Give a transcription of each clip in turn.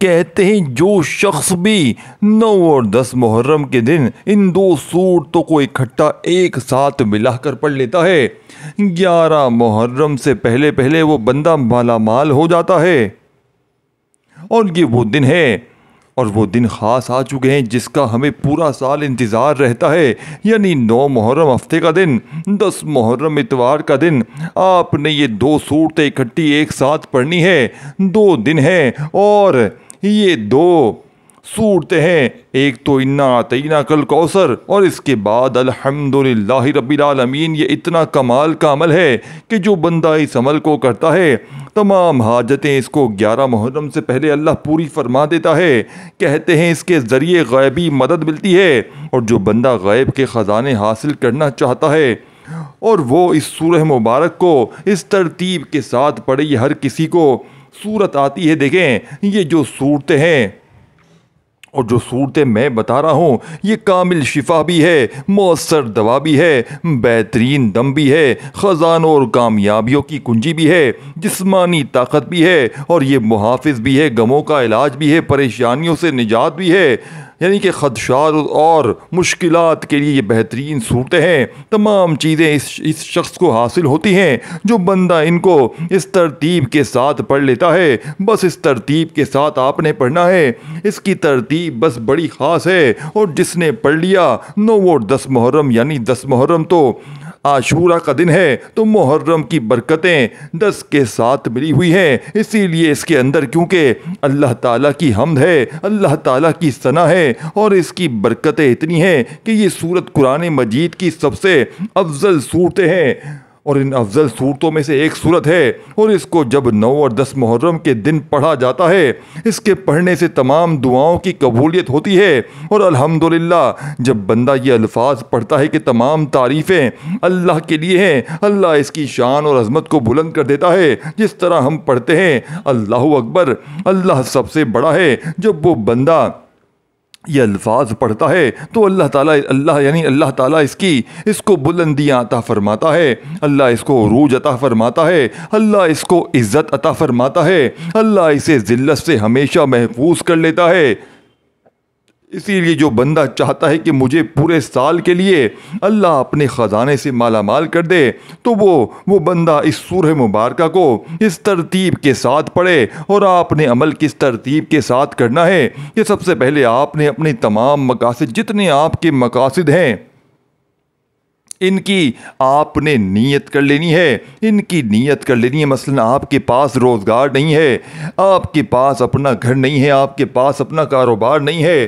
کہتے ہیں جو شخص بھی 9 اور 10 محرم کے دن ان 2 صورتوں کو اکٹھا ایک ساتھ ملا کر پڑھ لیتا ہے، 11 محرم سے پہلے پہلے وہ بندہ مالا مال ہو جاتا ہے۔ اور یہ وہ دن ہے اور وہ دن خاص آ چکے ہیں جس کا ہمیں پورا سال انتظار رہتا ہے، یعنی 9 محرم ہفتے کا دن، 10 محرم اتوار کا دن۔ آپ نے یہ 2 صورتیں اکٹھی ایک ساتھ پڑھنی ہے، 2 دن ہیں اور یہ 2 صورتیں ہیں، ایک تو انا اعطیناک الکوثر اور اس کے بعد الحمدللہ رب العالمین۔ یہ اتنا کمال کا عمل ہے کہ جو بندہ اس عمل کو کرتا ہے تمام حاجتیں اس کو 11 محرم سے پہلے اللہ پوری فرما دیتا ہے۔ کہتے ہیں اس کے ذریعے غیبی مدد ملتی ہے، اور جو بندہ غیب کے خزانے حاصل کرنا چاہتا ہے اور وہ اس سورہ مبارک کو اس ترتیب کے ساتھ پڑھے، یہ ہر کسی کو صورت آتی ہے۔ دیکھیں یہ جو صورتیں ہیں اور جو صورتیں میں بتا رہا ہوں یہ کامل شفا بھی ہے، مؤثر دوا بھی ہے، بہترین دم بھی ہے، خزانوں اور کامیابیوں کی کنجی بھی ہے، جسمانی طاقت بھی ہے، اور یہ محافظ بھی ہے، غموں کا علاج بھی ہے، پریشانیوں سے نجات بھی ہے، یعنی کہ خدشات اور مشکلات کے لیے یہ بہترین صورتیں ہیں۔ تمام چیزیں اس شخص کو حاصل ہوتی ہیں جو بندہ ان کو اس ترتیب کے ساتھ پڑھ لیتا ہے۔ بس اس ترتیب کے ساتھ آپ نے پڑھنا ہے، اس کی ترتیب بس بڑی خاص ہے، اور جس نے پڑھ لیا 9 اور 10 محرم، یعنی 10 محرم تو عاشورہ کا دن ہے، تو محرم کی برکتیں 10 کے ساتھ ملی ہوئی ہیں۔ اسی لیے اس کے اندر کیونکہ اللہ تعالیٰ کی حمد ہے، اللہ تعالیٰ کی ثنا ہے، اور اس کی برکتیں اتنی ہیں کہ یہ سورت قرآن مجید کی سب سے افضل صورتیں ہیں، اور ان افضل صورتوں میں سے ایک صورت ہے، اور اس کو جب 9 اور 10 محرم کے دن پڑھا جاتا ہے اس کے پڑھنے سے تمام دعاؤں کی قبولیت ہوتی ہے۔ اور الحمدللہ جب بندہ یہ الفاظ پڑھتا ہے کہ تمام تعریفیں اللہ کے لیے ہیں، اللہ اس کی شان اور عظمت کو بلند کر دیتا ہے، جس طرح ہم پڑھتے ہیں اللہ اکبر، اللہ سب سے بڑا ہے، جب وہ بندہ یہ الفاظ پڑھتا ہے تو اللہ تعالیٰ اس کو بلندیاں عطا فرماتا ہے، اللہ اس کو عروج عطا فرماتا ہے، اللہ اس کو عزت عطا فرماتا ہے، اللہ اسے ذلت سے ہمیشہ محفوظ کر لیتا ہے۔ اسی لیے جو بندہ چاہتا ہے کہ مجھے پورے سال کے لیے اللہ اپنے خزانے سے مالا مال کر دے تو وہ بندہ اس سورہ مبارکہ کو اس ترتیب کے ساتھ پڑھے۔ اور آپ نے عمل کس ترتیب کے ساتھ کرنا ہے کہ سب سے پہلے آپ نے اپنے تمام مقاصد، جتنے آپ کے مقاصد ہیں، ان کی آپ نے نیت کر لینی ہے، مثلا آپ کے پاس روزگار نہیں ہے، آپ کے پاس اپنا گھر نہیں ہے، آپ کے پاس اپنا کاروبار نہیں ہے،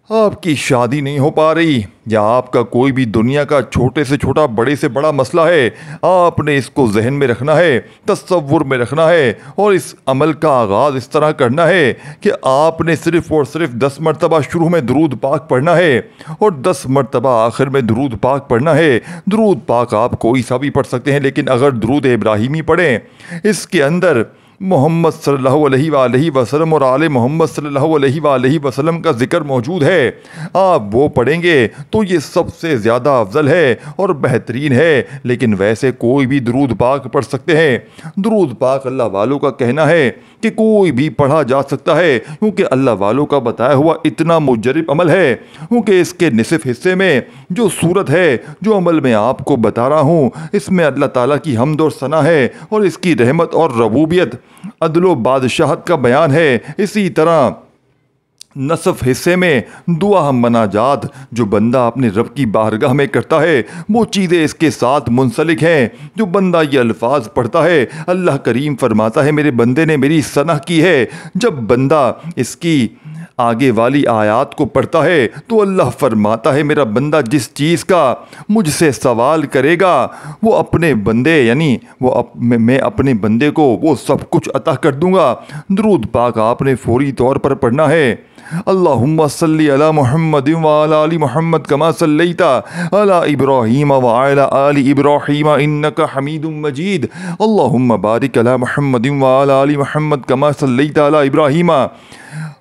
آپ کی شادی نہیں ہو پا رہی، یا آپ کا کوئی بھی دنیا کا چھوٹے سے چھوٹا بڑے سے بڑا مسئلہ ہے، آپ نے اس کو ذہن میں رکھنا ہے، تصور میں رکھنا ہے، اور اس عمل کا آغاز اس طرح کرنا ہے کہ آپ نے صرف اور صرف 10 مرتبہ شروع میں درود پاک پڑھنا ہے اور 10 مرتبہ آخر میں درود پاک پڑھنا ہے۔ درود پاک آپ کوئی سا بھی پڑھ سکتے ہیں، لیکن اگر درود ابراہیمی پڑھیں اس کے اندر محمد صلی اللہ علیہ وآلہ وسلم اور آل محمد صلی اللہ علیہ وآلہ وسلم کا ذکر موجود ہے، آپ وہ پڑھیں گے تو یہ سب سے زیادہ افضل ہے اور بہترین ہے۔ لیکن ویسے کوئی بھی درود پاک پڑھ سکتے ہیں۔ درود پاک اللہ والوں کا کہنا ہے کہ کوئی بھی پڑھا جا سکتا ہے، کیونکہ اللہ والوں کا بتایا ہوا اتنا مجرب عمل ہے، کیونکہ اس کے نصف حصے میں جو صورت ہے، جو عمل میں آپ کو بتا رہا ہوں، اس میں اللہ تعالیٰ کی حمد اور ثنا ہے، اور اس کی رحمت اور ربوبیت، عدل و بادشاہت کا بیان ہے۔ اسی طرح نصف حصے میں دعا مناجات جو بندہ اپنے رب کی بارگاہ میں کرتا ہے، وہ چیزیں اس کے ساتھ منسلک ہیں۔ جو بندہ یہ الفاظ پڑھتا ہے، اللہ کریم فرماتا ہے میرے بندے نے میری ثنا کی ہے۔ جب بندہ اس کی آگے والی آیات کو پڑھتا ہے تو اللہ فرماتا ہے میرا بندہ جس چیز کا مجھ سے سوال کرے گا وہ اپنے بندے، یعنی میں اپنے بندے کو وہ سب کچھ عطا کر دوں گا۔ درود پاک آپ نے فوری طور پر پڑھنا ہے۔ اللہم صلی علی محمد وعلی آل محمد کما صلیت علی ابراہیم وعلی آل ابراہیم انک حمید مجید۔ اللہم بارک علی محمد وعلی آل محمد کما صلیت علی ابراہیم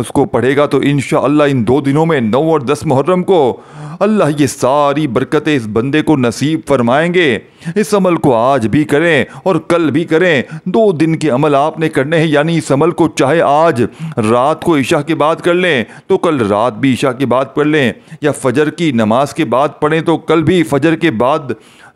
اس کو پڑھے گا تو انشاءاللہ ان 2 دنوں میں 9 اور 10 محرم کو اللہ یہ ساری برکتیں اس بندے کو نصیب فرمائیں گے۔ اس عمل کو آج بھی کریں اور کل بھی کریں، 2 دن کے عمل آپ نے کرنے ہیں، یعنی اس عمل کو چاہے آج رات کو عشاء کے بعد کر لیں تو کل رات بھی عشاء کے بعد پڑھ لیں، یا فجر کی نماز کے بعد پڑھیں تو کل بھی فجر کے بعد،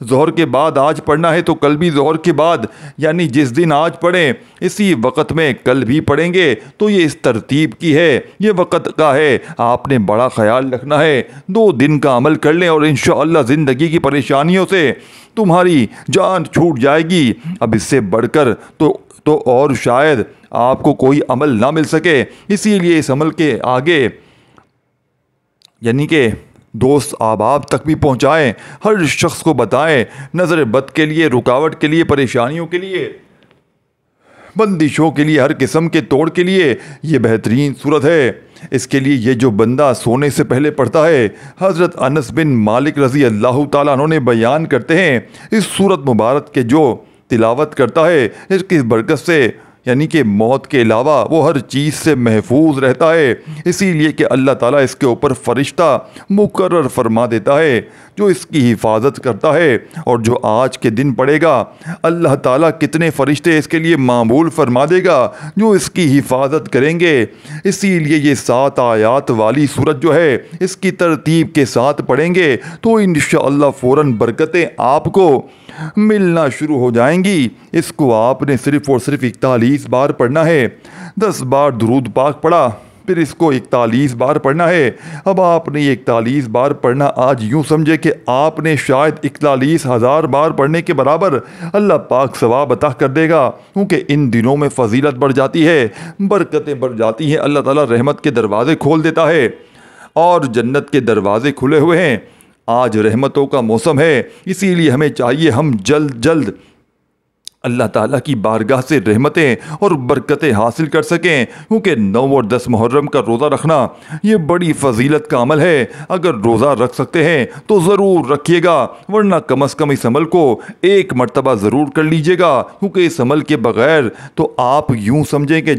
ظہر کے بعد آج پڑھنا ہے تو کل بھی ظہر کے بعد، یعنی جس دن آج پڑھیں اسی وقت میں کل بھی پڑھیں گے۔ تو یہ اس ترتیب کی ہے، یہ وقت کا ہے، آپ نے بڑا خیال رکھنا ہے۔ 2 دن کا عمل کر لیں اور انشاءاللہ زندگی کی پریشانیوں سے تمہاری جان چھوٹ جائے گی۔ اب اس سے بڑھ کر تو اور شاید آپ کو کوئی عمل نہ مل سکے، اسی لیے اس عمل کے آگے یعنی کہ دوست احباب تک بھی پہنچائیں، ہر شخص کو بتائیں، نظر بد کے لیے، رکاوٹ کے لیے، پریشانیوں کے لیے، بندشوں کے لیے، ہر قسم کے توڑ کے لیے یہ بہترین صورت ہے۔ اس کے لیے یہ جو بندہ سونے سے پہلے پڑھتا ہے، حضرت انس بن مالک رضی اللہ تعالیٰ عنہ نے بیان کرتے ہیں، اس صورت مبارک کے جو تلاوت کرتا ہے اس کی برکت سے یعنی کہ موت کے علاوہ وہ ہر چیز سے محفوظ رہتا ہے، اسی لیے کہ اللہ تعالیٰ اس کے اوپر فرشتہ مقرر فرما دیتا ہے جو اس کی حفاظت کرتا ہے۔ اور جو آج کے دن پڑے گا اللہ تعالیٰ کتنے فرشتے اس کے لیے معمول فرما دے گا جو اس کی حفاظت کریں گے۔ اسی لیے یہ 7 آیات والی سورت جو ہے اس کی ترتیب کے ساتھ پڑھیں گے تو انشاءاللہ فوراً برکتیں آپ کو ملنا شروع ہو جائیں گی۔ اس کو آپ نے صرف اور صرف 41 بار پڑھنا ہے۔ 10 بار درود پاک پڑھا، پھر اس کو 41 بار پڑھنا ہے۔ اب آپ نے یہ 41 بار پڑھنا آج یوں سمجھے کہ آپ نے شاید 41,000 بار پڑھنے کے برابر اللہ پاک ثواب عطا کر دے گا، کیونکہ ان دنوں میں فضیلت بڑھ جاتی ہے، برکتیں بڑھ جاتی ہیں، اللہ تعالیٰ رحمت کے دروازے کھول دیتا ہے اور جنت کے دروازے کھلے ہوئے ہیں۔ آج رحمتوں کا موسم ہے، اسی لیے ہمیں چاہیے ہم جلد اللہ تعالیٰ کی بارگاہ سے رحمتیں اور برکتیں حاصل کر سکیں، کیونکہ 9 اور 10 محرم کا روزہ رکھنا یہ بڑی فضیلت کا عمل ہے۔ اگر روزہ رکھ سکتے ہیں تو ضرور رکھیے گا، ورنہ کم از کم اس عمل کو 1 مرتبہ ضرور کر لیجیے گا، کیونکہ اس عمل کے بغیر تو آپ یوں سمجھیں کہ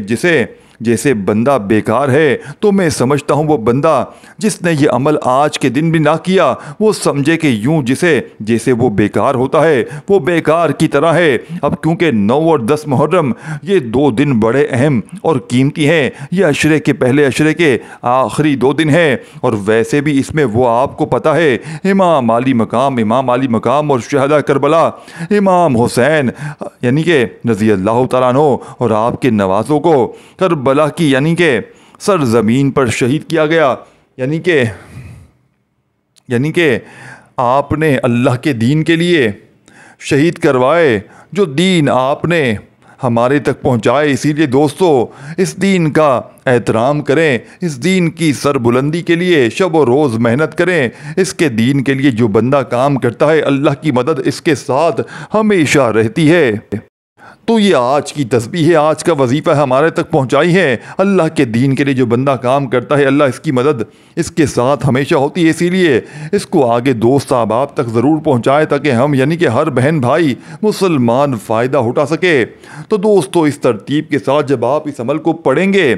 جیسے بندہ بیکار ہے، تو میں سمجھتا ہوں وہ بندہ جس نے یہ عمل آج کے دن بھی نہ کیا وہ سمجھے کہ یوں جیسے وہ بیکار ہوتا ہے وہ بیکار کی طرح ہے۔ اب کیونکہ 9 اور 10 محرم یہ 2 دن بڑے اہم اور قیمتی ہیں، یہ عشرے کے پہلے عشرے کے آخری 2 دن ہیں، اور ویسے بھی اس میں وہ آپ کو پتہ ہے امام علی مقام اور شہداء کربلا امام حسین یعنی کہ رضی اللہ تعالیٰ عنہ اور آپ کے نوازوں کو کربلا کی یعنی کہ سرزمین پر شہید کیا گیا، یعنی کہ آپ نے اللہ کے دین کے لیے شہید کروائے، جو دین آپ نے ہمارے تک پہنچائے۔ اسی لیے دوستو اس دین کا احترام کریں، اس دین کی سربلندی کے لیے شب و روز محنت کریں۔ اس کے دین کے لیے جو بندہ کام کرتا ہے اللہ کی مدد اس کے ساتھ ہمیشہ رہتی ہے۔ تو یہ آج کی تسبیح ہے، آج کا وظیفہ ہمارے تک پہنچائی ہے۔ اللہ کے دین کے لیے جو بندہ کام کرتا ہے اللہ اس کی مدد اس کے ساتھ ہمیشہ ہوتی ہے، اسی لیے اس کو آگے دوست احباب تک ضرور پہنچائے تاکہ ہم یعنی کہ ہر بہن بھائی مسلمان فائدہ اٹھا سکے۔ تو دوستو اس ترتیب کے ساتھ جب آپ اس عمل کو پڑھیں گے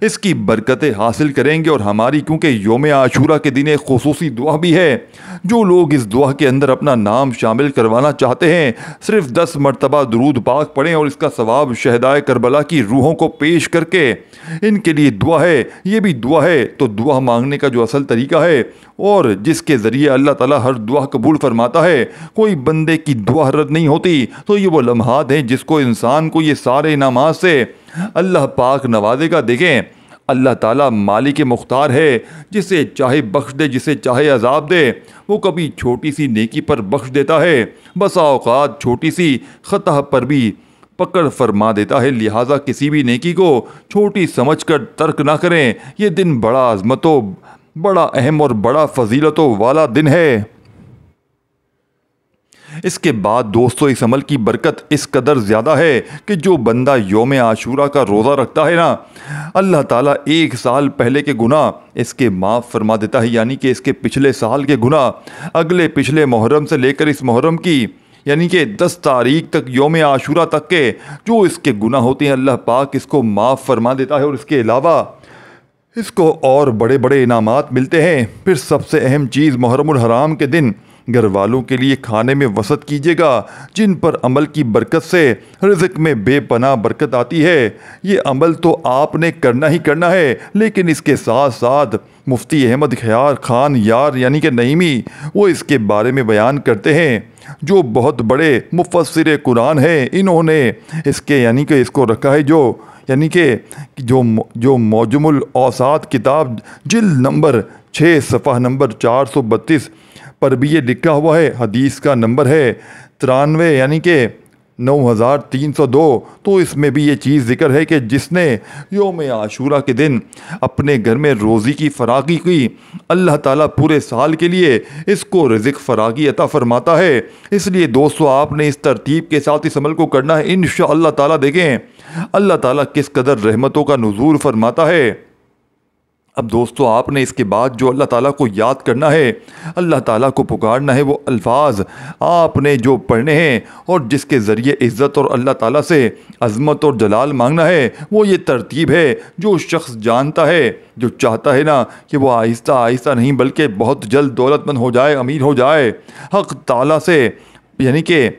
اس کی برکتیں حاصل کریں گے، اور ہماری کیونکہ یوم عاشورہ کے دن ایک خصوصی دعا بھی ہے، جو لوگ اس دعا کے اندر اپنا نام شامل کروانا چاہتے ہیں صرف 10 مرتبہ درود پاک پڑھیں اور اس کا ثواب شہداء کربلا کی روحوں کو پیش کر کے ان کے لیے دعا ہے۔ یہ بھی دعا ہے تو دعا مانگنے کا جو اصل طریقہ ہے اور جس کے ذریعے اللہ تعالیٰ ہر دعا قبول فرماتا ہے، کوئی بندے کی دعا رد نہیں ہوتی، تو یہ وہ لمحات ہیں جس کو انسان کو یہ سارے انعامات سے اللہ پاک نوازے گا۔ دیکھیں اللہ تعالیٰ مالک مختار ہے، جسے چاہے بخش دے جسے چاہے عذاب دے، وہ کبھی چھوٹی سی نیکی پر بخش دیتا ہے، بسا اوقات چھوٹی سی خطا پر بھی پکڑ فرما دیتا ہے۔ لہٰذا کسی بھی نیکی کو چھوٹی سمجھ کر ترک نہ کریں، یہ دن بڑا عظمتوں، بڑا اہم اور بڑا فضیلتوں والا دن ہے۔ اس کے بعد دوستو اس عمل کی برکت اس قدر زیادہ ہے کہ جو بندہ یوم عاشورہ کا روزہ رکھتا ہے نا، اللہ تعالیٰ 1 سال پہلے کے گناہ اس کے معاف فرما دیتا ہے، یعنی کہ اس کے پچھلے سال کے گناہ اگلے پچھلے محرم سے لے کر اس محرم کی یعنی کہ 10 تاریخ تک یوم عاشورہ تک کے جو اس کے گناہ ہوتے ہیں اللہ پاک اس کو معاف فرما دیتا ہے، اور اس کے علاوہ اس کو اور بڑے بڑے انعامات ملتے ہیں۔ پھر سب سے اہم چیز محرم الحرام کے دن گھر والوں کے لیے کھانے میں وسعت کیجیے گا، جن پر عمل کی برکت سے رزق میں بے پناہ برکت آتی ہے۔ یہ عمل تو آپ نے کرنا ہی کرنا ہے، لیکن اس کے ساتھ ساتھ مفتی احمد خیار خان یار یعنی کہ نعیمی وہ اس کے بارے میں بیان کرتے ہیں، جو بہت بڑے مفسر قرآن ہیں۔ انہوں نے اس کے یعنی کہ اس کو رکھا ہے جو موجم الاوساط کتاب جلد نمبر 6 صفحہ نمبر 432 پر بھی یہ لکھا ہوا ہے۔ حدیث کا نمبر ہے 93 یعنی کہ 9302۔ تو اس میں بھی یہ چیز ذکر ہے کہ جس نے یوم عاشورہ کے دن اپنے گھر میں روزی کی فراغی کی، اللہ تعالیٰ پورے سال کے لیے اس کو رزق فراغی عطا فرماتا ہے۔ اس لیے دوستو آپ نے اس ترتیب کے ساتھ اس عمل کو کرنا ہے، انشاءاللہ تعالیٰ۔ دیکھیں اللہ تعالیٰ کس قدر رحمتوں کا نزول فرماتا ہے۔ اب دوستو آپ نے اس کے بعد جو اللہ تعالیٰ کو یاد کرنا ہے، اللہ تعالیٰ کو پکارنا ہے، وہ الفاظ آپ نے جو پڑھنے ہیں اور جس کے ذریعے عزت اور اللہ تعالیٰ سے عظمت اور جلال مانگنا ہے، وہ یہ ترتیب ہے۔ جو شخص جانتا ہے، جو چاہتا ہے نا کہ وہ آہستہ آہستہ نہیں بلکہ بہت جلد دولت مند ہو جائے، امیر ہو جائے، حق تعالیٰ سے یعنی کہ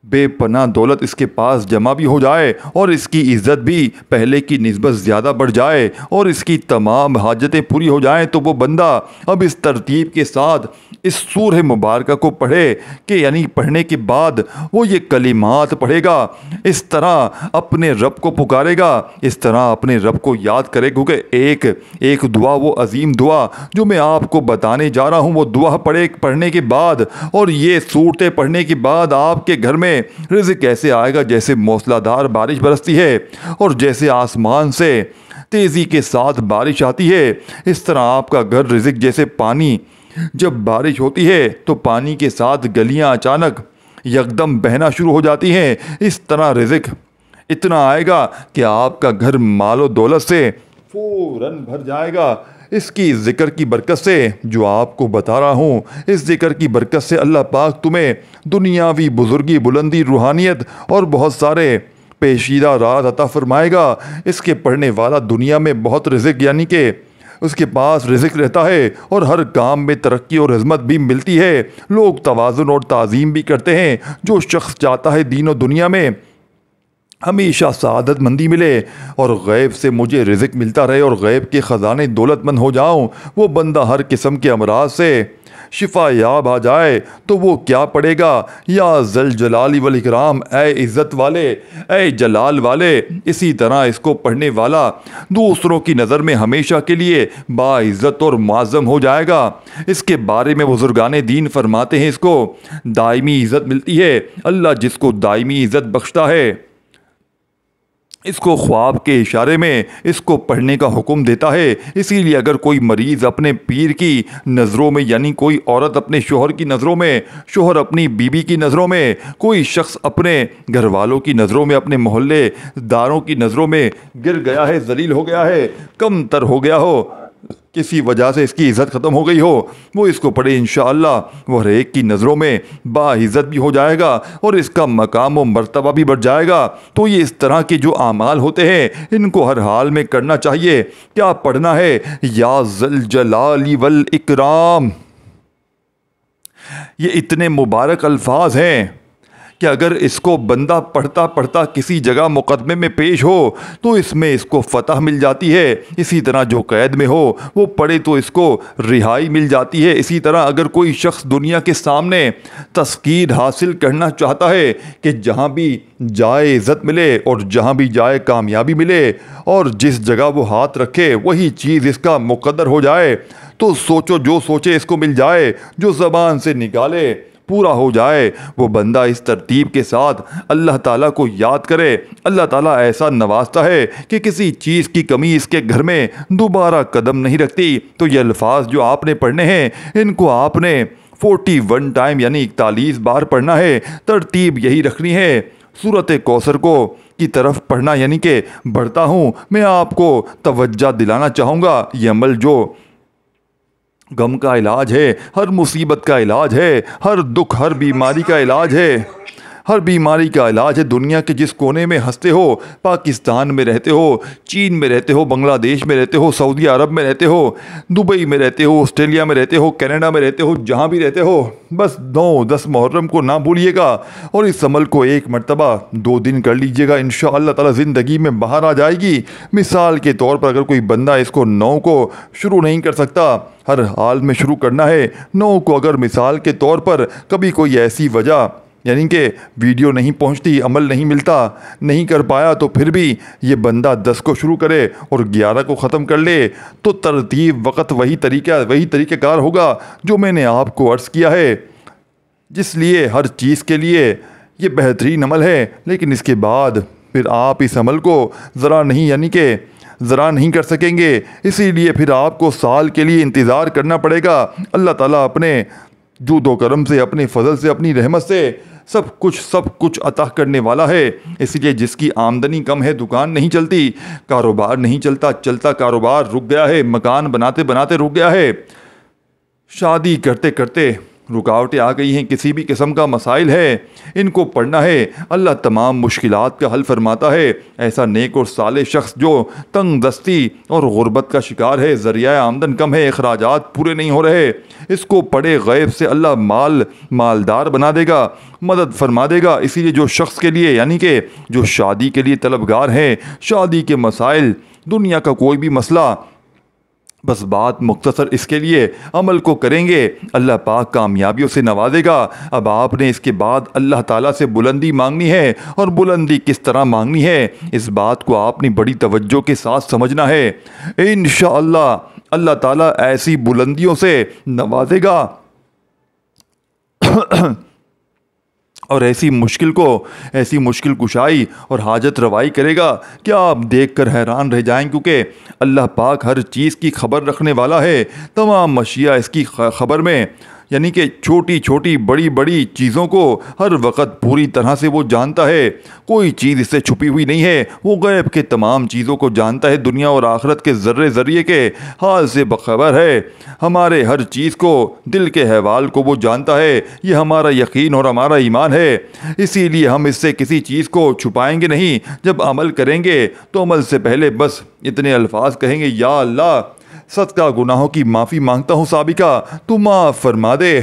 بے پناہ دولت اس کے پاس جمع بھی ہو جائے اور اس کی عزت بھی پہلے کی نسبت زیادہ بڑھ جائے اور اس کی تمام حاجتیں پوری ہو جائیں، تو وہ بندہ اب اس ترتیب کے ساتھ اس سورہ مبارکہ کو پڑھے کہ یعنی پڑھنے کے بعد وہ یہ کلمات پڑھے گا، اس طرح اپنے رب کو پکارے گا، اس طرح اپنے رب کو یاد کرے گا کہ ایک دعا، وہ عظیم دعا جو میں آپ کو بتانے جا رہا ہوں، وہ دعا پڑھنے کے بعد اور یہ صورتیں پڑھنے کے بعد آپ کے گھر میں رزق ایسے آئے گا جیسے موسلا دھار بارش برستی ہے اور جیسے آسمان سے تیزی کے ساتھ بارش آتی ہے، اس طرح آپ کا گھر رزق جیسے پانی جب بارش ہوتی ہے تو پانی کے ساتھ گلیاں اچانک یکدم بہنا شروع ہو جاتی ہیں، اس طرح رزق اتنا آئے گا کہ آپ کا گھر مال و دولت سے فوراً بھر جائے گا۔ اس کی ذکر کی برکت سے جو آپ کو بتا رہا ہوں، اس ذکر کی برکت سے اللہ پاک تمہیں دنیاوی بزرگی، بلندی، روحانیت اور بہت سارے پیچیدہ راز عطا فرمائے گا۔ اس کے پڑھنے والا دنیا میں بہت رزق یعنی کہ اس کے پاس رزق رہتا ہے اور ہر کام میں ترقی اور عظمت بھی ملتی ہے، لوگ توازن اور تعظیم بھی کرتے ہیں۔ جو شخص چاہتا ہے دین و دنیا میں ہمیشہ سعادت مندی ملے اور غیب سے مجھے رزق ملتا رہے اور غیب کے خزانے دولت مند ہو جاؤں، وہ بندہ ہر قسم کے امراض سے شفا یاب آ جائے، تو وہ کیا پڑھے گا؟ یا ذل جلال والاکرام، اے عزت والے، اے جلال والے۔ اسی طرح اس کو پڑھنے والا دوسروں کی نظر میں ہمیشہ کے لیے باعزت اور معظم ہو جائے گا۔ اس کے بارے میں بزرگان دین فرماتے ہیں اس کو دائمی عزت ملتی ہے۔ اللہ جس کو دائمی عزت بخشتا ہے، اس کو خواب کے اشارے میں اس کو پڑھنے کا حکم دیتا ہے۔ اسی لیے اگر کوئی مریض اپنے پیر کی نظروں میں یعنی کوئی عورت اپنے شوہر کی نظروں میں، شوہر اپنی بیوی کی نظروں میں، کوئی شخص اپنے گھر والوں کی نظروں میں، اپنے محلے داروں کی نظروں میں گر گیا ہے، ذلیل ہو گیا ہے، کم تر ہو گیا ہو، کسی وجہ سے اس کی عزت ختم ہو گئی ہو، وہ اس کو پڑھے، انشاءاللہ وہ ہر ایک کی نظروں میں باعزت بھی ہو جائے گا اور اس کا مقام و مرتبہ بھی بڑھ جائے گا۔ تو یہ اس طرح کے جو اعمال ہوتے ہیں ان کو ہر حال میں کرنا چاہیے۔ کیا پڑھنا ہے؟ یا ذل جلال والاکرام۔ یہ اتنے مبارک الفاظ ہیں کہ اگر اس کو بندہ پڑھتا پڑھتا کسی جگہ مقدمے میں پیش ہو تو اس میں اس کو فتح مل جاتی ہے۔ اسی طرح جو قید میں ہو وہ پڑھے تو اس کو رہائی مل جاتی ہے۔ اسی طرح اگر کوئی شخص دنیا کے سامنے تذکیر حاصل کرنا چاہتا ہے کہ جہاں بھی جائے عزت ملے اور جہاں بھی جائے کامیابی ملے اور جس جگہ وہ ہاتھ رکھے وہی چیز اس کا مقدر ہو جائے، تو سوچو جو سوچے اس کو مل جائے، جو زبان سے نکالے پورا ہو جائے، وہ بندہ اس ترتیب کے ساتھ اللہ تعالیٰ کو یاد کرے، اللہ تعالیٰ ایسا نوازتا ہے کہ کسی چیز کی کمی اس کے گھر میں دوبارہ قدم نہیں رکھتی۔ تو یہ الفاظ جو آپ نے پڑھنے ہیں ان کو آپ نے 41 ٹائم یعنی 41 بار پڑھنا ہے۔ ترتیب یہی رکھنی ہے۔ سورۃ کوثر کو کی طرف پڑھنا یعنی کہ بڑھتا ہوں، میں آپ کو توجہ دلانا چاہوں گا، یہ عمل جو غم کا علاج ہے، ہر مصیبت کا علاج ہے، ہر دکھ ہر بیماری کا علاج ہے، ہر بیماری کا علاج ہے۔ دنیا کے جس کونے میں ہنستے ہو، پاکستان میں رہتے ہو، چین میں رہتے ہو، بنگلہ دیش میں رہتے ہو، سعودی عرب میں رہتے ہو، دبئی میں رہتے ہو، آسٹریلیا میں رہتے ہو، کینیڈا میں رہتے ہو، جہاں بھی رہتے ہو، بس 9-10 محرم کو نہ بھولیے گا اور اس عمل کو ایک مرتبہ 2 دن کر لیجیے گا، انشاءاللہ تعالی زندگی میں باہر آ جائے گی۔ مثال کے طور پر اگر کوئی بندہ اس کو 9 کو شروع نہیں کر سکتا، ہر حال میں شروع کرنا ہے 9 کو۔ اگر مثال کے طور پر کبھی کوئی ایسی وجہ یعنی کہ ویڈیو نہیں پہنچتی، عمل نہیں ملتا، نہیں کر پایا، تو پھر بھی یہ بندہ 10 کو شروع کرے اور 11 کو ختم کر لے، تو ترتیب وقت وہی طریقہ کار ہوگا جو میں نے آپ کو عرض کیا ہے، جس لیے ہر چیز کے لیے یہ بہترین عمل ہے۔ لیکن اس کے بعد پھر آپ اس عمل کو ذرا نہیں کر سکیں گے، اسی لیے پھر آپ کو سال کے لیے انتظار کرنا پڑے گا۔ اللہ تعالیٰ اپنے جود و کرم سے، اپنے فضل سے، اپنی رحمت سے سب کچھ عطا کرنے والا ہے۔ اس لیے جس کی آمدنی کم ہے، دکان نہیں چلتی، کاروبار نہیں چلتا کاروبار رک گیا ہے، مکان بناتے رک گیا ہے، شادی کرتے کرتے رکاوٹیں آ گئی ہیں، کسی بھی قسم کا مسائل ہے، ان کو پڑھنا ہے، اللہ تمام مشکلات کا حل فرماتا ہے۔ ایسا نیک اور صالح شخص جو تنگ دستی اور غربت کا شکار ہے، ذریعہ آمدن کم ہے، اخراجات پورے نہیں ہو رہے، اس کو پڑھے غیب سے اللہ مالدار بنا دے گا، مدد فرما دے گا۔ اسی لیے جو شخص کے لیے یعنی کہ جو شادی کے لیے طلبگار ہیں، شادی کے مسائل، دنیا کا کوئی بھی مسئلہ، بس بات مختصر اس کے لیے عمل کو کریں گے، اللہ پاک کامیابیوں سے نوازے گا۔ اب آپ نے اس کے بعد اللہ تعالیٰ سے بلندی مانگنی ہے، اور بلندی کس طرح مانگنی ہے، اس بات کو آپ نے بڑی توجہ کے ساتھ سمجھنا ہے۔ انشاءاللہ اللہ تعالیٰ ایسی بلندیوں سے نوازے گا اور ایسی مشکل کشائی اور حاجت روائی کرے گا کہ آپ دیکھ کر حیران رہ جائیں، کیونکہ اللہ پاک ہر چیز کی خبر رکھنے والا ہے، تمام اشیاء اس کی خبر میں، یعنی کہ چھوٹی چھوٹی بڑی بڑی چیزوں کو ہر وقت پوری طرح سے وہ جانتا ہے، کوئی چیز اس سے چھپی ہوئی نہیں ہے، وہ غیب کے تمام چیزوں کو جانتا ہے، دنیا اور آخرت کے ذریعے کے حال سے باخبر ہے، ہمارے ہر چیز کو، دل کے احوال کو وہ جانتا ہے، یہ ہمارا یقین اور ہمارا ایمان ہے۔ اسی لیے ہم اس سے کسی چیز کو چھپائیں گے نہیں، جب عمل کریں گے تو عمل سے پہلے بس اتنے الفاظ کہیں گے، یا اللہ صدقہ گناہوں کی معافی مانگتا ہوں، سابقہ تو معاف فرما دے،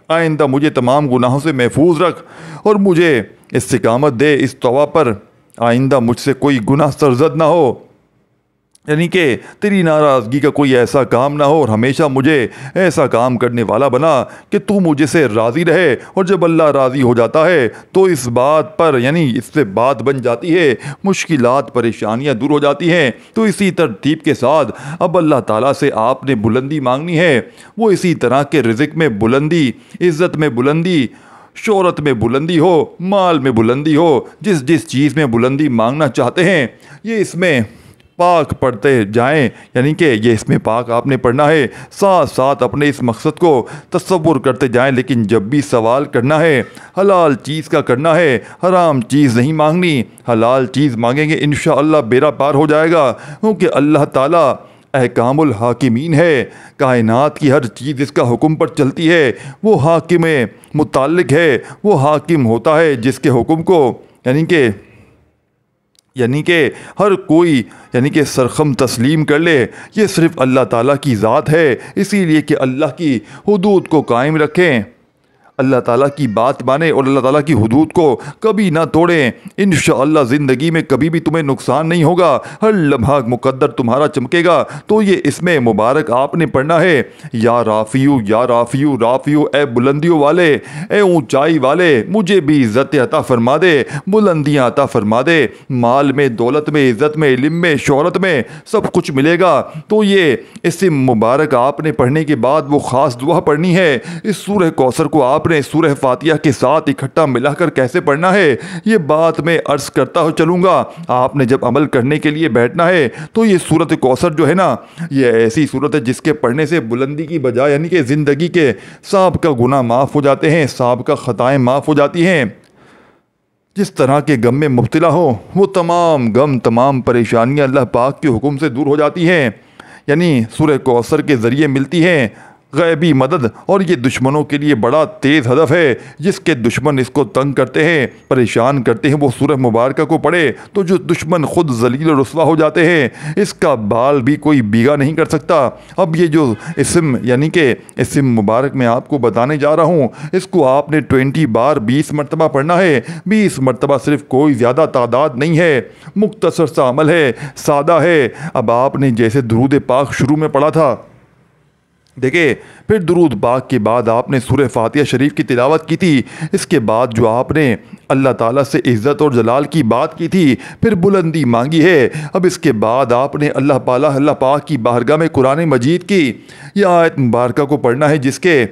آئندہ مجھے تمام گناہوں سے محفوظ رکھ اور مجھے استقامت دے اس توبہ پر، آئندہ مجھ سے کوئی گناہ سرزد نہ ہو، یعنی کہ تیری ناراضگی کا کوئی ایسا کام نہ ہو، اور ہمیشہ مجھے ایسا کام کرنے والا بنا کہ تو مجھے سے راضی رہے، اور جب اللہ راضی ہو جاتا ہے تو اس بات پر یعنی اس سے بات بن جاتی ہے، مشکلات پریشانیاں دور ہو جاتی ہیں۔ تو اسی ترتیب کے ساتھ اب اللہ تعالیٰ سے آپ نے بلندی مانگنی ہے، وہ اسی طرح کے رزق میں بلندی، عزت میں بلندی، شہرت میں بلندی ہو، مال میں بلندی ہو، جس چیز میں بلندی مانگنا چاہتے ہیں، یہ اس میں پاک پڑھتے جائیں، یعنی کہ یہ اس میں پاک آپ نے پڑھنا ہے، ساتھ ساتھ اپنے اس مقصد کو تصور کرتے جائیں، لیکن جب بھی سوال کرنا ہے حلال چیز کا کرنا ہے، حرام چیز نہیں مانگنی، حلال چیز مانگیں گے انشاءاللہ بیڑا پار ہو جائے گا، کیونکہ اللہ تعالیٰ احکام الحاکمین ہے، کائنات کی ہر چیز اس کا حکم پر چلتی ہے، وہ حاکم متعلق ہے، وہ حاکم ہوتا ہے جس کے حکم کو یعنی کہ ہر کوئی سرخم تسلیم کر لے، یہ صرف اللہ تعالیٰ کی ذات ہے، اسی لیے کہ اللہ کی حدود کو قائم رکھیں، اللہ تعالیٰ کی بات مانیں اور اللہ تعالیٰ کی حدود کو کبھی نہ توڑیں، انشاءاللہ زندگی میں کبھی بھی تمہیں نقصان نہیں ہوگا، ہر لمحہ مقدر تمہارا چمکے گا۔ تو یہ اس میں مبارک آپ نے پڑھنا ہے، یا رافیو یا رافیو، رافیو اے بلندیوں والے، اے اونچائی والے، مجھے بھی عزت عطا فرما دے، بلندیاں عطا فرما دے، مال میں، دولت میں، عزت میں، علم میں، شہرت میں سب کچھ ملے گا۔ تو یہ اسم مبارک آپ نے پڑھنے کے بعد وہ خاص دعا پڑھنی ہے، اس سورہ کوثر کو آپ نے سورہ فاتحہ کے ساتھ اکٹھا ملا کر کیسے پڑھنا ہے یہ بات میں عرض کرتا چلوں گا۔ آپ نے جب عمل کرنے کے لیے بیٹھنا ہے تو یہ سورۃ کوثر جو ہے نا، یہ ایسی سورت ہے جس کے پڑھنے سے بلندی کی بجائے یعنی کہ زندگی کے سابقہ گناہ معاف ہو جاتے ہیں، سابقہ خطائیں معاف ہو جاتی ہیں، جس طرح کے غم میں مبتلا ہو وہ تمام غم، تمام پریشانیاں اللہ پاک کے حکم سے دور ہو جاتی ہیں، یعنی سورہ کوثر کے ذریعے ملتی ہیں، غیبی مدد، اور یہ دشمنوں کے لیے بڑا تیز ہدف ہے۔ جس کے دشمن اس کو تنگ کرتے ہیں، پریشان کرتے ہیں، وہ سورہ مبارکہ کو پڑھے تو جو دشمن خود ذلیل و رسوا ہو جاتے ہیں، اس کا بال بھی کوئی بیگا نہیں کر سکتا۔ اب یہ جو اسم یعنی کہ اسم مبارک میں آپ کو بتانے جا رہا ہوں، اس کو آپ نے 20 بار 20 مرتبہ پڑھنا ہے۔ 20 مرتبہ صرف کوئی زیادہ تعداد نہیں ہے، مختصر سا عمل ہے، سادہ ہے۔ اب آپ نے جیسے درود پاک شروع میں پڑھا تھا، دیکھیں، پھر درود پاک کے بعد آپ نے سورہ فاتحہ شریف کی تلاوت کی تھی۔ اس کے بعد جو آپ نے اللہ تعالیٰ سے عزت اور جلال کی بات کی تھی، پھر بلندی مانگی ہے۔ اب اس کے بعد آپ نے اللہ پاک کی بارگاہ میں قرآن مجید کی یہ آیت مبارکہ کو پڑھنا ہے، جس کے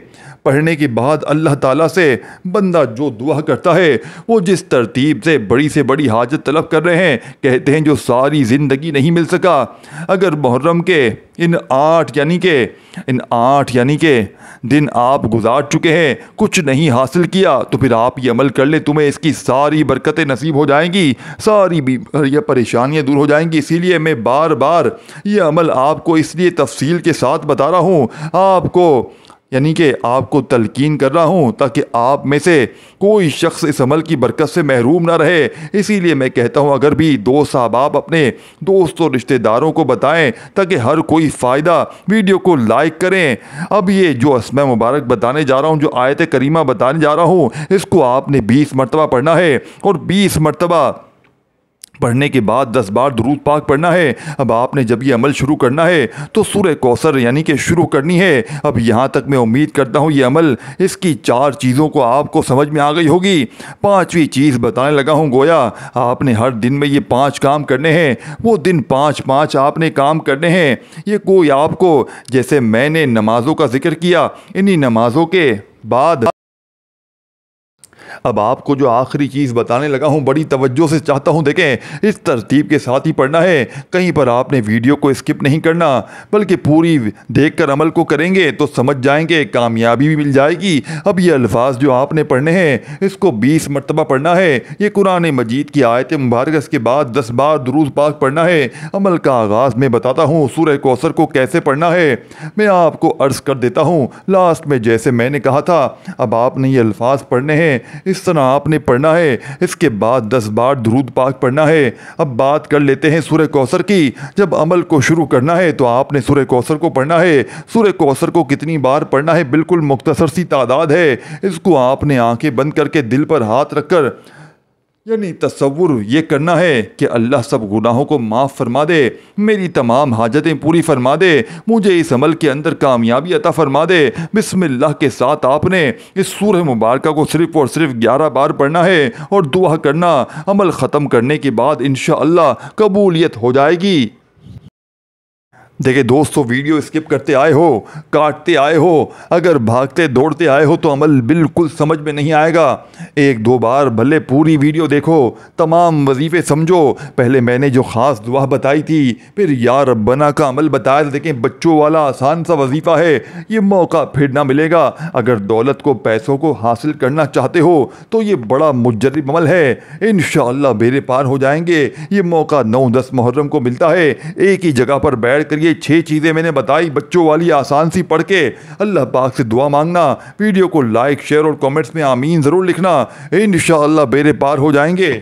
پڑھنے کے بعد اللہ تعالیٰ سے بندہ جو دعا کرتا ہے، وہ جس ترتیب سے بڑی حاجت طلب کر رہے ہیں، کہتے ہیں جو ساری زندگی نہیں مل سکا، اگر محرم کے ان 8 یعنی کہ دن آپ گزار چکے ہیں، کچھ نہیں حاصل کیا، تو پھر آپ یہ عمل کر لیں، تمہیں اس کی ساری برکتیں نصیب ہو جائیں گی، ساری یہ پریشانیاں دور ہو جائیں گی۔ اسی لیے میں بار بار یہ عمل آپ کو اس لیے تفصیل کے ساتھ بتا رہا ہوں، آپ کو تلقین کر رہا ہوں، تاکہ آپ میں سے کوئی شخص اس عمل کی برکت سے محروم نہ رہے۔ اسی لیے میں کہتا ہوں، اگر بھی دوست احباب اپنے دوست اور رشتہ داروں کو بتائیں تاکہ ہر کوئی فائدہ، ویڈیو کو لائک کریں۔ اب یہ جو اسماء مبارک بتانے جا رہا ہوں، جو آیت کریمہ بتانے جا رہا ہوں، اس کو آپ نے 20 مرتبہ پڑھنا ہے، اور 20 مرتبہ پڑھنے کے بعد 10 بار درود پاک پڑھنا ہے۔ اب آپ نے جب یہ عمل شروع کرنا ہے تو سورہ کوثر یعنی کہ شروع کرنی ہے۔ اب یہاں تک میں امید کرتا ہوں یہ عمل، اس کی 4 چیزوں کو آپ کو سمجھ میں آ گئی ہوگی۔ 5ویں چیز بتانے لگا ہوں، گویا آپ نے ہر دن میں یہ 5 کام کرنے ہیں، وہ دن 5 آپ نے کام کرنے ہیں۔ یہ کوئی آپ کو، جیسے میں نے نمازوں کا ذکر کیا، انہی نمازوں کے بعد اب آپ کو جو آخری چیز بتانے لگا ہوں، بڑی توجہ سے چاہتا ہوں دیکھیں، اس ترتیب کے ساتھ ہی پڑھنا ہے، کہیں پر آپ نے ویڈیو کو اسکپ نہیں کرنا، بلکہ پوری دیکھ کر عمل کو کریں گے تو سمجھ جائیں گے، کامیابی بھی مل جائے گی۔ اب یہ الفاظ جو آپ نے پڑھنے ہیں، اس کو 20 مرتبہ پڑھنا ہے، یہ قرآن مجید کی آیت مبارکہ، اس کے بعد 10 بار درود پاک پڑھنا ہے۔ عمل کا آغاز میں بتاتا ہوں، سورہ کوثر کو کیسے پڑھنا ہے میں آپ کو عرض کر دیتا ہوں، لاسٹ میں جیسے میں نے کہا تھا۔ اب آپ نے یہ الفاظ پڑھنے ہیں، اس طرح آپ نے پڑھنا ہے، اس کے بعد 10 بار درود پاک پڑھنا ہے۔ اب بات کر لیتے ہیں سورہ کوثر کی۔ جب عمل کو شروع کرنا ہے تو آپ نے سورہ کوثر کو پڑھنا ہے۔ سورہ کوثر کو کتنی بار پڑھنا ہے؟ بالکل مختصر سی تعداد ہے۔ اس کو آپ نے آنکھیں بند کر کے دل پر ہاتھ رکھ کر یعنی تصور یہ کرنا ہے کہ اللہ سب گناہوں کو معاف فرما دے، میری تمام حاجتیں پوری فرما دے، مجھے اس عمل کے اندر کامیابی عطا فرما دے۔ بسم اللہ کے ساتھ آپ نے اس سورہ مبارکہ کو صرف اور صرف 11 بار پڑھنا ہے اور دعا کرنا، عمل ختم کرنے کے بعد انشاءاللہ قبولیت ہو جائے گی۔ دیکھیں دوستو، ویڈیو اسکپ کرتے آئے ہو، کاٹتے آئے ہو، اگر بھاگتے دوڑتے آئے ہو تو عمل بالکل سمجھ میں نہیں آئے گا۔ 1-2 بار بھلے پوری ویڈیو دیکھو، تمام وظیفے سمجھو۔ پہلے میں نے جو خاص دعا بتائی تھی، پھر یا ربنا کا عمل بتایا تھا۔ دیکھیں بچوں والا آسان سا وظیفہ ہے، یہ موقع پھر نہ ملے گا۔ اگر دولت کو، پیسوں کو حاصل کرنا چاہتے ہو تو یہ بڑا مجرب عمل ہے، انشاءاللہ بیڑے پار ہو جائیں گے۔ یہ موقع 9-10 محرم کو ملتا ہے، ایک ہی جگہ پر بیٹھ کر یہ 6 چیزیں میں نے بتائی بچوں والی آسان سی پڑھ کے اللہ پاک سے دعا مانگنا۔ ویڈیو کو لائک، شیئر اور کامنٹس میں آمین ضرور لکھنا، انشاءاللہ بیڑے پار ہو جائیں گے۔